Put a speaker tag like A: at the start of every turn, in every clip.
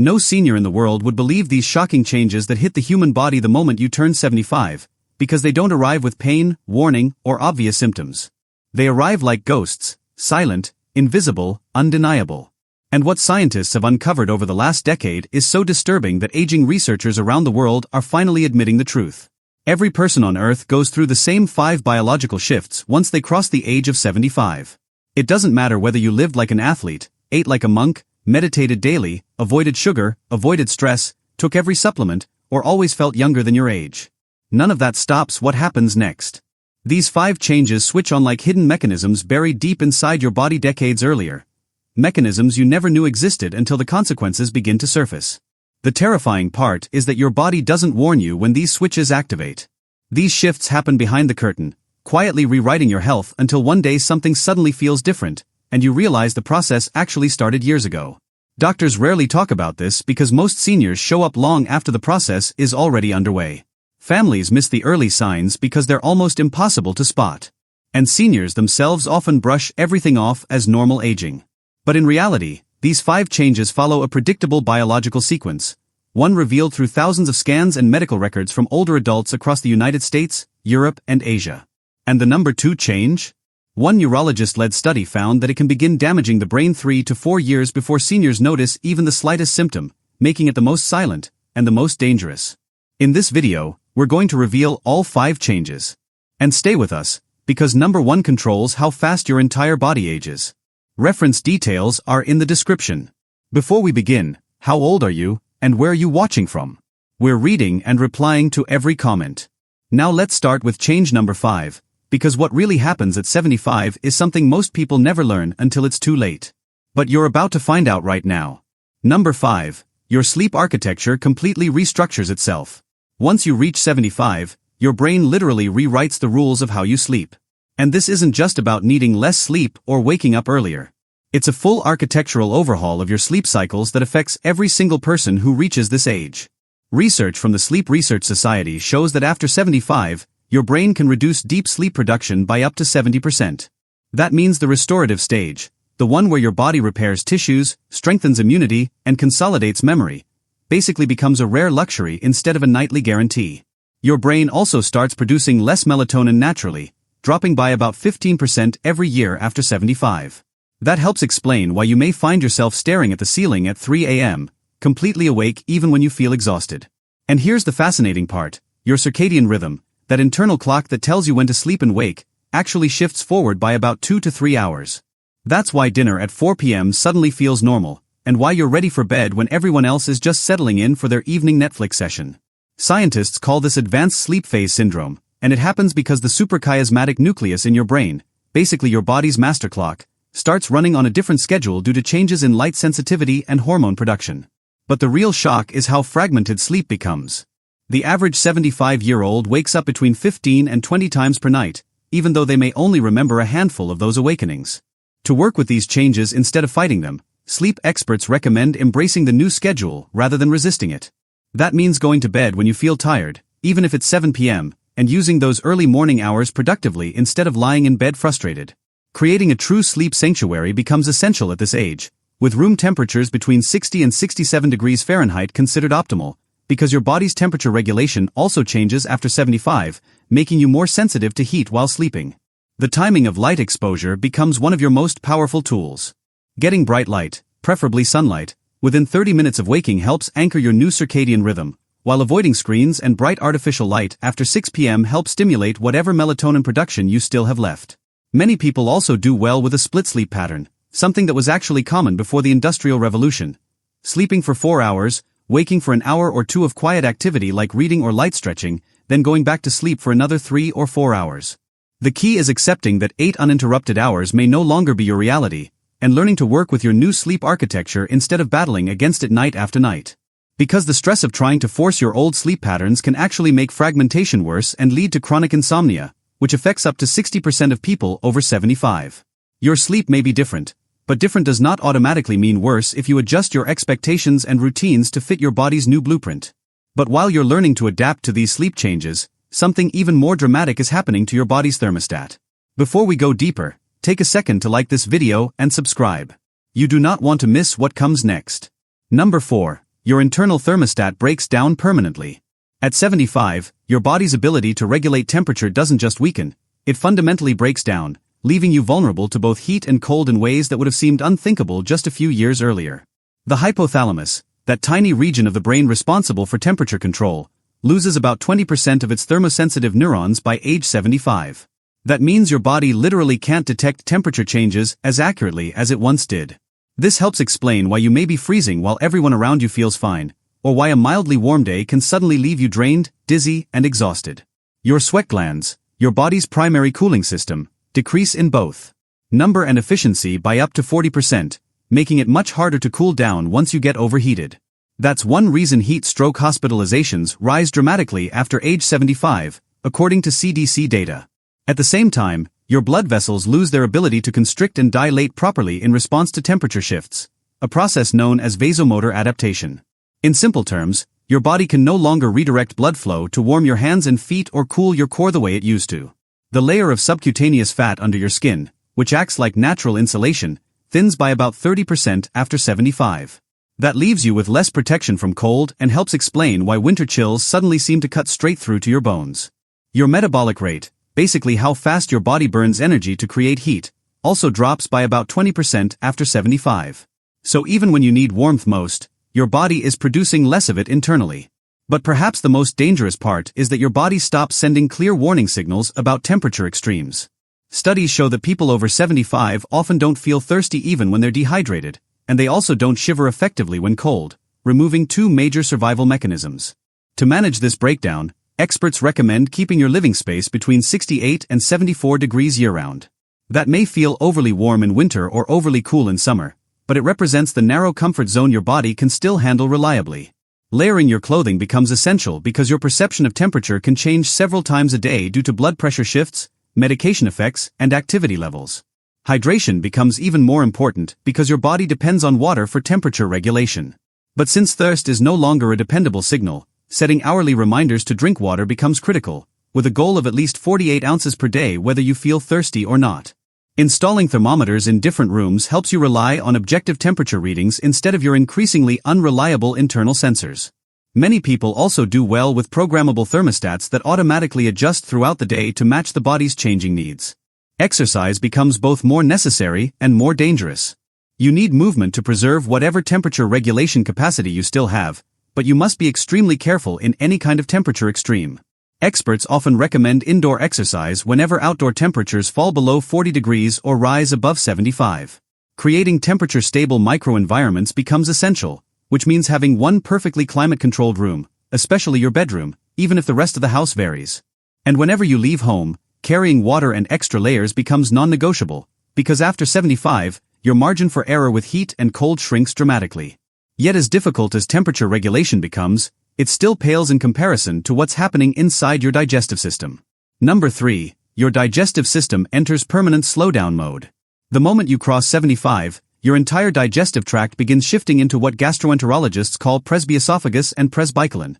A: No senior in the world would believe these shocking changes that hit the human body the moment you turn 75, because they don't arrive with pain, warning, or obvious symptoms. They arrive like ghosts, silent, invisible, undeniable. And what scientists have uncovered over the last decade is so disturbing that aging researchers around the world are finally admitting the truth. Every person on Earth goes through the same 5 biological shifts once they cross the age of 75. It doesn't matter whether you lived like an athlete, ate like a monk, meditated daily, avoided sugar, avoided stress, took every supplement, or always felt younger than your age. None of that stops what happens next. These 5 changes switch on like hidden mechanisms buried deep inside your body decades earlier. Mechanisms you never knew existed until the consequences begin to surface. The terrifying part is that your body doesn't warn you when these switches activate. These shifts happen behind the curtain, quietly rewriting your health until one day something suddenly feels different, and you realize the process actually started years ago. Doctors rarely talk about this because most seniors show up long after the process is already underway. Families miss the early signs because they're almost impossible to spot. And seniors themselves often brush everything off as normal aging. But in reality, these 5 changes follow a predictable biological sequence, one revealed through thousands of scans and medical records from older adults across the United States, Europe, and Asia. And the number 2 change? One neurologist-led study found that it can begin damaging the brain 3 to 4 years before seniors notice even the slightest symptom, making it the most silent and the most dangerous. In this video, we're going to reveal all 5 changes. And stay with us, because number 1 controls how fast your entire body ages. Reference details are in the description. Before we begin, how old are you, and where are you watching from? We're reading and replying to every comment. Now let's start with change number 5, because what really happens at 75 is something most people never learn until it's too late. But you're about to find out right now. Number 5, your sleep architecture completely restructures itself. Once you reach 75, your brain literally rewrites the rules of how you sleep. And this isn't just about needing less sleep or waking up earlier. It's a full architectural overhaul of your sleep cycles that affects every single person who reaches this age. Research from the Sleep Research Society shows that after 75, your brain can reduce deep sleep production by up to 70%. That means the restorative stage, the one where your body repairs tissues, strengthens immunity, and consolidates memory, basically becomes a rare luxury instead of a nightly guarantee. Your brain also starts producing less melatonin naturally, dropping by about 15% every year after 75. That helps explain why you may find yourself staring at the ceiling at 3 a.m., completely awake even when you feel exhausted. And here's the fascinating part, your circadian rhythm, that internal clock that tells you when to sleep and wake, actually shifts forward by about 2 to 3 hours. That's why dinner at 4 p.m. suddenly feels normal, and why you're ready for bed when everyone else is just settling in for their evening Netflix session. Scientists call this advanced sleep phase syndrome, and it happens because the suprachiasmatic nucleus in your brain, basically your body's master clock, starts running on a different schedule due to changes in light sensitivity and hormone production. But the real shock is how fragmented sleep becomes. The average 75-year-old wakes up between 15 and 20 times per night, even though they may only remember a handful of those awakenings. To work with these changes instead of fighting them, sleep experts recommend embracing the new schedule rather than resisting it. That means going to bed when you feel tired, even if it's 7 p.m., and using those early morning hours productively instead of lying in bed frustrated. Creating a true sleep sanctuary becomes essential at this age, with room temperatures between 60 and 67 degrees Fahrenheit considered optimal, because your body's temperature regulation also changes after 75, making you more sensitive to heat while sleeping. The timing of light exposure becomes one of your most powerful tools. Getting bright light, preferably sunlight, within 30 minutes of waking helps anchor your new circadian rhythm, while avoiding screens and bright artificial light after 6 p.m. helps stimulate whatever melatonin production you still have left. Many people also do well with a split sleep pattern, something that was actually common before the Industrial Revolution. Sleeping for 4 hours, waking for an hour or 2 of quiet activity like reading or light stretching, then going back to sleep for another 3 or 4 hours. The key is accepting that 8 uninterrupted hours may no longer be your reality, and learning to work with your new sleep architecture instead of battling against it night after night. Because the stress of trying to force your old sleep patterns can actually make fragmentation worse and lead to chronic insomnia, which affects up to 60% of people over 75. Your sleep may be different, but different does not automatically mean worse if you adjust your expectations and routines to fit your body's new blueprint. But while you're learning to adapt to these sleep changes, something even more dramatic is happening to your body's thermostat. Before we go deeper, take a second to like this video and subscribe. You do not want to miss what comes next. Number 4. your internal thermostat breaks down permanently. At 75, your body's ability to regulate temperature doesn't just weaken, it fundamentally breaks down, leaving you vulnerable to both heat and cold in ways that would have seemed unthinkable just a few years earlier. The hypothalamus, that tiny region of the brain responsible for temperature control, loses about 20% of its thermosensitive neurons by age 75. That means your body literally can't detect temperature changes as accurately as it once did. This helps explain why you may be freezing while everyone around you feels fine, or why a mildly warm day can suddenly leave you drained, dizzy, and exhausted. Your sweat glands, your body's primary cooling system, decrease in both number and efficiency by up to 40%, making it much harder to cool down once you get overheated. That's one reason heat stroke hospitalizations rise dramatically after age 75, according to CDC data. At the same time, your blood vessels lose their ability to constrict and dilate properly in response to temperature shifts, a process known as vasomotor adaptation. In simple terms, your body can no longer redirect blood flow to warm your hands and feet or cool your core the way it used to. The layer of subcutaneous fat under your skin, which acts like natural insulation, thins by about 30% after 75. That leaves you with less protection from cold and helps explain why winter chills suddenly seem to cut straight through to your bones. Your metabolic rate, basically how fast your body burns energy to create heat, also drops by about 20% after 75. So even when you need warmth most, your body is producing less of it internally. But perhaps the most dangerous part is that your body stops sending clear warning signals about temperature extremes. Studies show that people over 75 often don't feel thirsty even when they're dehydrated, and they also don't shiver effectively when cold, removing two major survival mechanisms. To manage this breakdown, experts recommend keeping your living space between 68 and 74 degrees year-round. That may feel overly warm in winter or overly cool in summer, but it represents the narrow comfort zone your body can still handle reliably. Layering your clothing becomes essential because your perception of temperature can change several times a day due to blood pressure shifts, medication effects, and activity levels. Hydration becomes even more important because your body depends on water for temperature regulation. But since thirst is no longer a dependable signal, setting hourly reminders to drink water becomes critical, with a goal of at least 48 ounces per day whether you feel thirsty or not. Installing thermometers in different rooms helps you rely on objective temperature readings instead of your increasingly unreliable internal sensors. Many people also do well with programmable thermostats that automatically adjust throughout the day to match the body's changing needs. Exercise becomes both more necessary and more dangerous. You need movement to preserve whatever temperature regulation capacity you still have, but you must be extremely careful in any kind of temperature extreme. Experts often recommend indoor exercise whenever outdoor temperatures fall below 40 degrees or rise above 75. Creating temperature-stable microenvironments becomes essential, which means having one perfectly climate-controlled room, especially your bedroom, even if the rest of the house varies. And whenever you leave home, carrying water and extra layers becomes non-negotiable, because after 75, your margin for error with heat and cold shrinks dramatically. Yet as difficult as temperature regulation becomes, it still pales in comparison to what's happening inside your digestive system. Number 3, your digestive system enters permanent slowdown mode. The moment you cross 75, your entire digestive tract begins shifting into what gastroenterologists call presbyesophagus and presbycolon.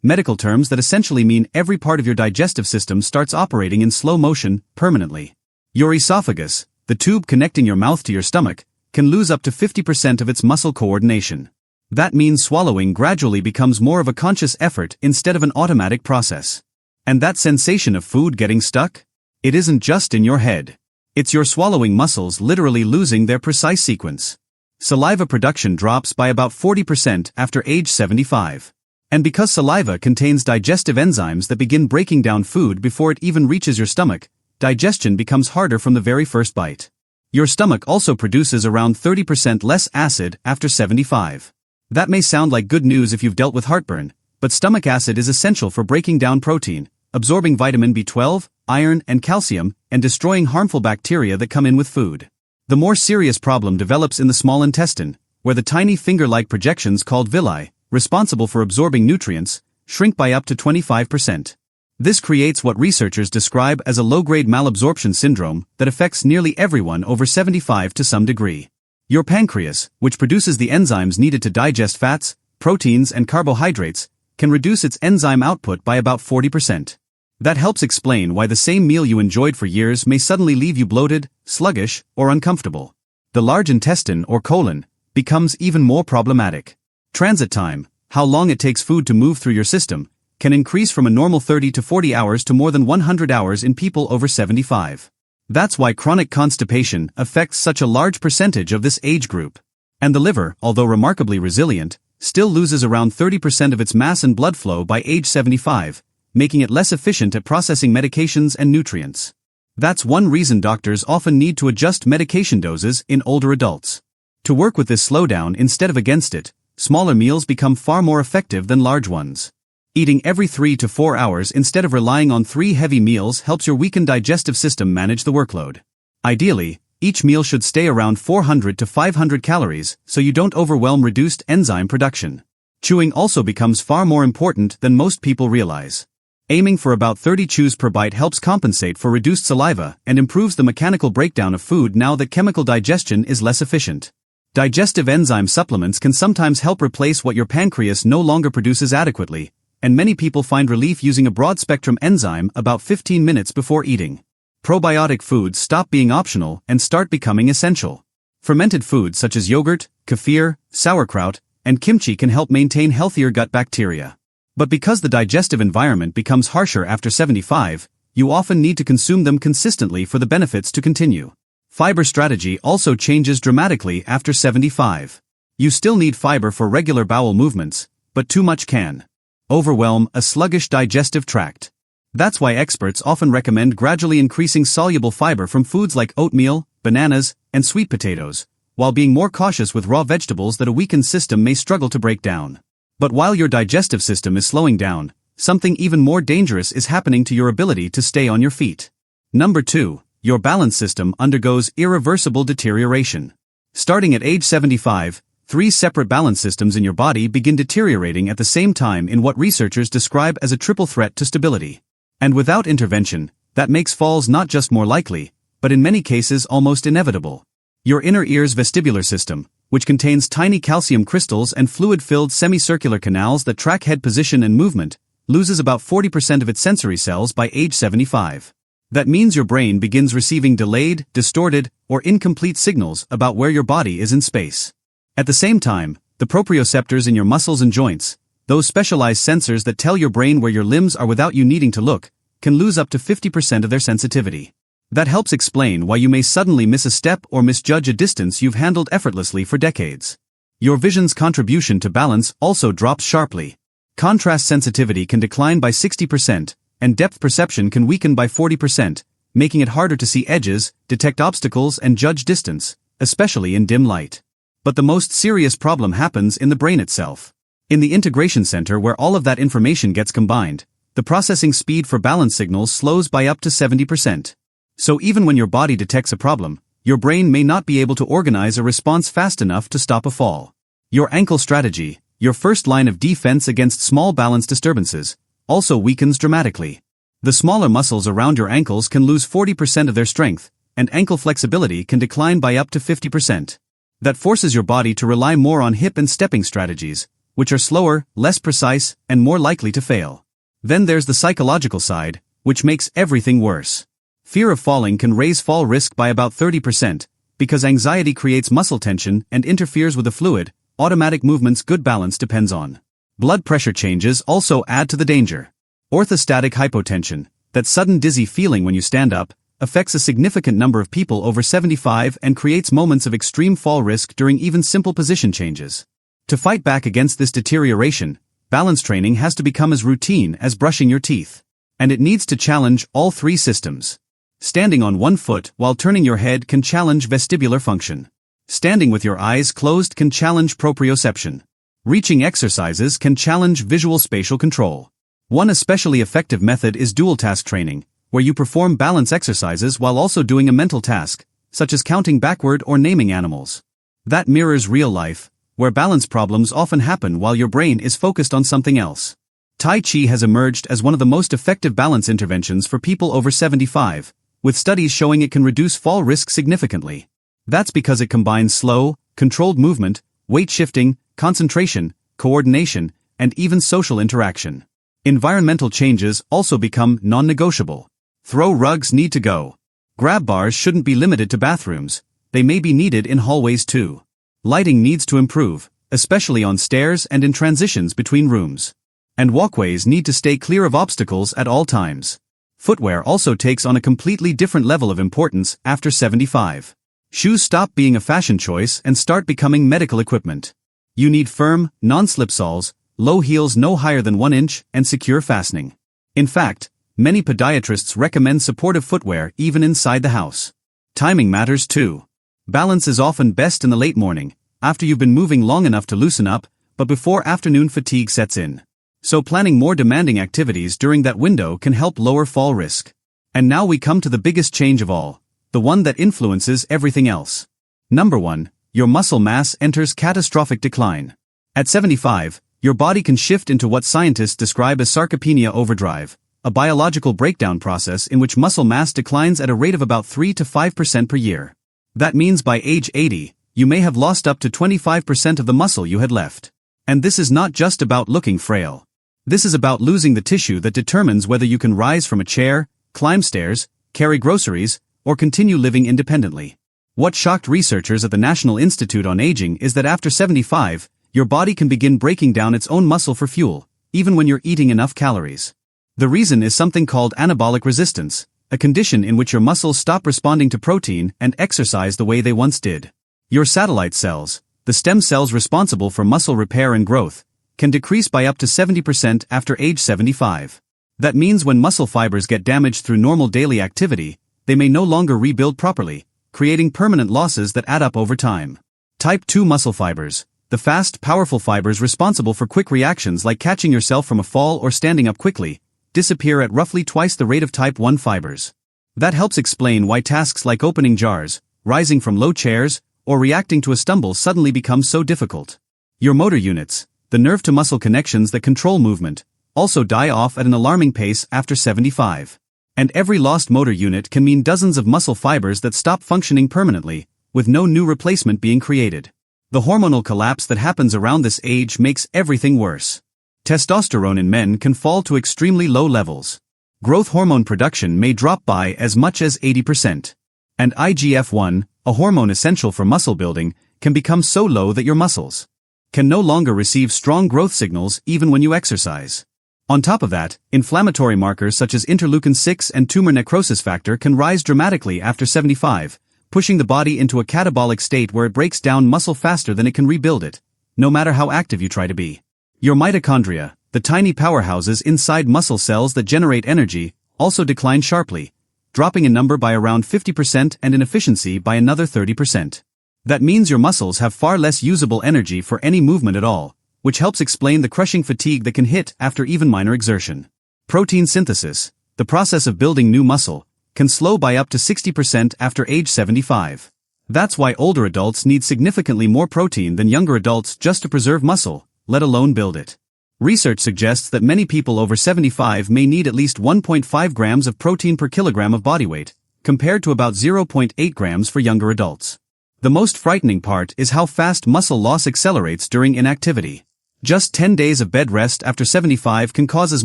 A: Medical terms that essentially mean every part of your digestive system starts operating in slow motion, permanently. Your esophagus, the tube connecting your mouth to your stomach, can lose up to 50% of its muscle coordination. That means swallowing gradually becomes more of a conscious effort instead of an automatic process. And that sensation of food getting stuck? It isn't just in your head. It's your swallowing muscles literally losing their precise sequence. Saliva production drops by about 40% after age 75. And because saliva contains digestive enzymes that begin breaking down food before it even reaches your stomach, digestion becomes harder from the very first bite. Your stomach also produces around 30% less acid after 75. That may sound like good news if you've dealt with heartburn, but stomach acid is essential for breaking down protein, absorbing vitamin B12, iron, and calcium, and destroying harmful bacteria that come in with food. The more serious problem develops in the small intestine, where the tiny finger-like projections called villi, responsible for absorbing nutrients, shrink by up to 25%. This creates what researchers describe as a low-grade malabsorption syndrome that affects nearly everyone over 75 to some degree. Your pancreas, which produces the enzymes needed to digest fats, proteins, and carbohydrates, can reduce its enzyme output by about 40%. That helps explain why the same meal you enjoyed for years may suddenly leave you bloated, sluggish, or uncomfortable. The large intestine, or colon, becomes even more problematic. Transit time, how long it takes food to move through your system, can increase from a normal 30 to 40 hours to more than 100 hours in people over 75. That's why chronic constipation affects such a large percentage of this age group. And the liver, although remarkably resilient, still loses around 30% of its mass and blood flow by age 75, making it less efficient at processing medications and nutrients. That's one reason doctors often need to adjust medication doses in older adults. To work with this slowdown instead of against it, smaller meals become far more effective than large ones. Eating every 3 to 4 hours instead of relying on 3 heavy meals helps your weakened digestive system manage the workload. Ideally, each meal should stay around 400 to 500 calories so you don't overwhelm reduced enzyme production. Chewing also becomes far more important than most people realize. Aiming for about 30 chews per bite helps compensate for reduced saliva and improves the mechanical breakdown of food now that chemical digestion is less efficient. Digestive enzyme supplements can sometimes help replace what your pancreas no longer produces adequately, and many people find relief using a broad-spectrum enzyme about 15 minutes before eating. Probiotic foods stop being optional and start becoming essential. Fermented foods such as yogurt, kefir, sauerkraut, and kimchi can help maintain healthier gut bacteria. But because the digestive environment becomes harsher after 75, you often need to consume them consistently for the benefits to continue. Fiber strategy also changes dramatically after 75. You still need fiber for regular bowel movements, but too much can overwhelm a sluggish digestive tract. That's why experts often recommend gradually increasing soluble fiber from foods like oatmeal, bananas, and sweet potatoes, while being more cautious with raw vegetables that a weakened system may struggle to break down. But while your digestive system is slowing down, something even more dangerous is happening to your ability to stay on your feet. Number 2. Your balance system undergoes irreversible deterioration. Starting at age 75, 3 separate balance systems in your body begin deteriorating at the same time in what researchers describe as a triple threat to stability. And without intervention, that makes falls not just more likely, but in many cases almost inevitable. Your inner ear's vestibular system, which contains tiny calcium crystals and fluid-filled semicircular canals that track head position and movement, loses about 40% of its sensory cells by age 75. That means your brain begins receiving delayed, distorted, or incomplete signals about where your body is in space. At the same time, the proprioceptors in your muscles and joints, those specialized sensors that tell your brain where your limbs are without you needing to look, can lose up to 50% of their sensitivity. That helps explain why you may suddenly miss a step or misjudge a distance you've handled effortlessly for decades. Your vision's contribution to balance also drops sharply. Contrast sensitivity can decline by 60%, and depth perception can weaken by 40%, making it harder to see edges, detect obstacles, and judge distance, especially in dim light. But the most serious problem happens in the brain itself. In the integration center where all of that information gets combined, the processing speed for balance signals slows by up to 70%. So even when your body detects a problem, your brain may not be able to organize a response fast enough to stop a fall. Your ankle strategy, your first line of defense against small balance disturbances, also weakens dramatically. The smaller muscles around your ankles can lose 40% of their strength, and ankle flexibility can decline by up to 50%. That forces your body to rely more on hip and stepping strategies, which are slower, less precise, and more likely to fail. Then there's the psychological side, which makes everything worse. Fear of falling can raise fall risk by about 30%, because anxiety creates muscle tension and interferes with the fluid, automatic movements good balance depends on. Blood pressure changes also add to the danger. Orthostatic hypotension, that sudden dizzy feeling when you stand up, affects a significant number of people over 75 and creates moments of extreme fall risk during even simple position changes. To fight back against this deterioration, balance training has to become as routine as brushing your teeth. And it needs to challenge all 3 systems. Standing on one foot while turning your head can challenge vestibular function. Standing with your eyes closed can challenge proprioception. Reaching exercises can challenge visual spatial control. One especially effective method is dual task training, where you perform balance exercises while also doing a mental task, such as counting backward or naming animals. That mirrors real life, where balance problems often happen while your brain is focused on something else. Tai Chi has emerged as one of the most effective balance interventions for people over 75, with studies showing it can reduce fall risk significantly. That's because it combines slow, controlled movement, weight shifting, concentration, coordination, and even social interaction. Environmental changes also become non-negotiable. Throw rugs need to go. Grab bars shouldn't be limited to bathrooms, they may be needed in hallways too. Lighting needs to improve, especially on stairs and in transitions between rooms. And walkways need to stay clear of obstacles at all times. Footwear also takes on a completely different level of importance after 75. Shoes stop being a fashion choice and start becoming medical equipment. You need firm, non-slip soles, low heels no higher than 1 inch, and secure fastening. In fact, many podiatrists recommend supportive footwear even inside the house. Timing matters too. Balance is often best in the late morning, after you've been moving long enough to loosen up, but before afternoon fatigue sets in. So planning more demanding activities during that window can help lower fall risk. And now we come to the biggest change of all, the one that influences everything else. Number 1, your muscle mass enters catastrophic decline. At 75, your body can shift into what scientists describe as sarcopenia overdrive, a biological breakdown process in which muscle mass declines at a rate of about 3 to 5% per year. That means by age 80, you may have lost up to 25% of the muscle you had left. And this is not just about looking frail. This is about losing the tissue that determines whether you can rise from a chair, climb stairs, carry groceries, or continue living independently. What shocked researchers at the National Institute on Aging is that after 75, your body can begin breaking down its own muscle for fuel, even when you're eating enough calories. The reason is something called anabolic resistance, a condition in which your muscles stop responding to protein and exercise the way they once did. Your satellite cells, the stem cells responsible for muscle repair and growth, can decrease by up to 70% after age 75. That means when muscle fibers get damaged through normal daily activity, they may no longer rebuild properly, creating permanent losses that add up over time. Type 2 muscle fibers, the fast, powerful fibers responsible for quick reactions like catching yourself from a fall or standing up quickly, disappear at roughly twice the rate of type 1 fibers. That helps explain why tasks like opening jars, rising from low chairs, or reacting to a stumble suddenly become so difficult. Your motor units, the nerve-to-muscle connections that control movement, also die off at an alarming pace after 75. And every lost motor unit can mean dozens of muscle fibers that stop functioning permanently, with no new replacement being created. The hormonal collapse that happens around this age makes everything worse. Testosterone in men can fall to extremely low levels. Growth hormone production may drop by as much as 80%. And IGF-1, a hormone essential for muscle building, can become so low that your muscles can no longer receive strong growth signals even when you exercise. On top of that, inflammatory markers such as interleukin-6 and tumor necrosis factor can rise dramatically after 75, pushing the body into a catabolic state where it breaks down muscle faster than it can rebuild it, no matter how active you try to be. Your mitochondria, the tiny powerhouses inside muscle cells that generate energy, also decline sharply, dropping in number by around 50% and in efficiency by another 30%. That means your muscles have far less usable energy for any movement at all, which helps explain the crushing fatigue that can hit after even minor exertion. Protein synthesis, the process of building new muscle, can slow by up to 60% after age 75. That's why older adults need significantly more protein than younger adults just to preserve muscle, let alone build it. Research suggests that many people over 75 may need at least 1.5 grams of protein per kilogram of body weight, compared to about 0.8 grams for younger adults. The most frightening part is how fast muscle loss accelerates during inactivity. Just 10 days of bed rest after 75 can cause as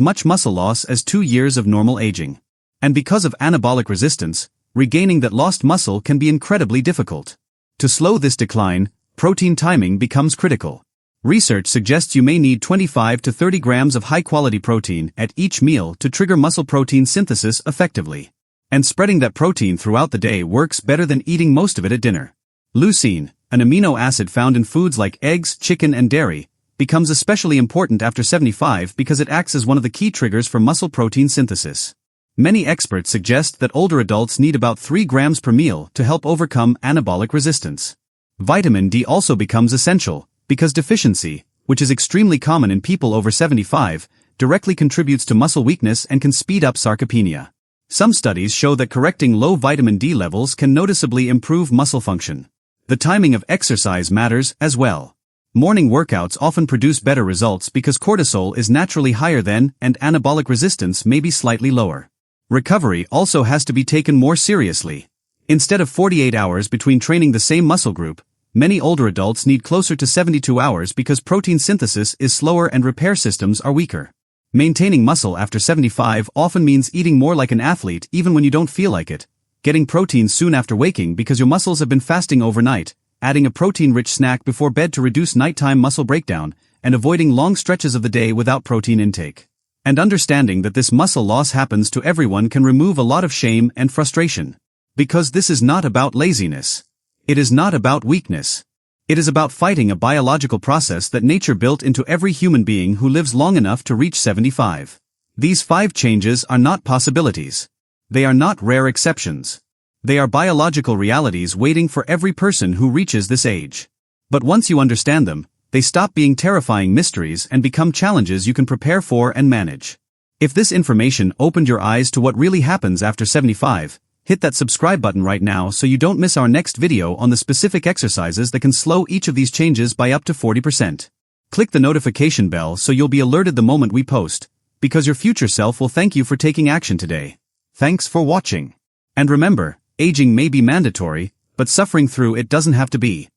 A: much muscle loss as 2 years of normal aging. And because of anabolic resistance, regaining that lost muscle can be incredibly difficult. To slow this decline, protein timing becomes critical. Research suggests you may need 25 to 30 grams of high-quality protein at each meal to trigger muscle protein synthesis effectively. And spreading that protein throughout the day works better than eating most of it at dinner. Leucine, an amino acid found in foods like eggs, chicken, and dairy, becomes especially important after 75 because it acts as one of the key triggers for muscle protein synthesis. Many experts suggest that older adults need about 3 grams per meal to help overcome anabolic resistance. Vitamin D also becomes essential, because deficiency, which is extremely common in people over 75, directly contributes to muscle weakness and can speed up sarcopenia. Some studies show that correcting low vitamin D levels can noticeably improve muscle function. The timing of exercise matters as well. Morning workouts often produce better results because cortisol is naturally higher than, and anabolic resistance may be slightly lower. Recovery also has to be taken more seriously. Instead of 48 hours between training the same muscle group, many older adults need closer to 72 hours because protein synthesis is slower and repair systems are weaker. Maintaining muscle after 75 often means eating more like an athlete even when you don't feel like it, getting protein soon after waking because your muscles have been fasting overnight, adding a protein-rich snack before bed to reduce nighttime muscle breakdown, and avoiding long stretches of the day without protein intake. And understanding that this muscle loss happens to everyone can remove a lot of shame and frustration. Because this is not about laziness. It is not about weakness. It is about fighting a biological process that nature built into every human being who lives long enough to reach 75. These 5 changes are not possibilities. They are not rare exceptions. They are biological realities waiting for every person who reaches this age. But once you understand them, they stop being terrifying mysteries and become challenges you can prepare for and manage. If this information opened your eyes to what really happens after 75, hit that subscribe button right now so you don't miss our next video on the specific exercises that can slow each of these changes by up to 40%. Click the notification bell so you'll be alerted the moment we post, because your future self will thank you for taking action today. Thanks for watching. And remember, aging may be mandatory, but suffering through it doesn't have to be.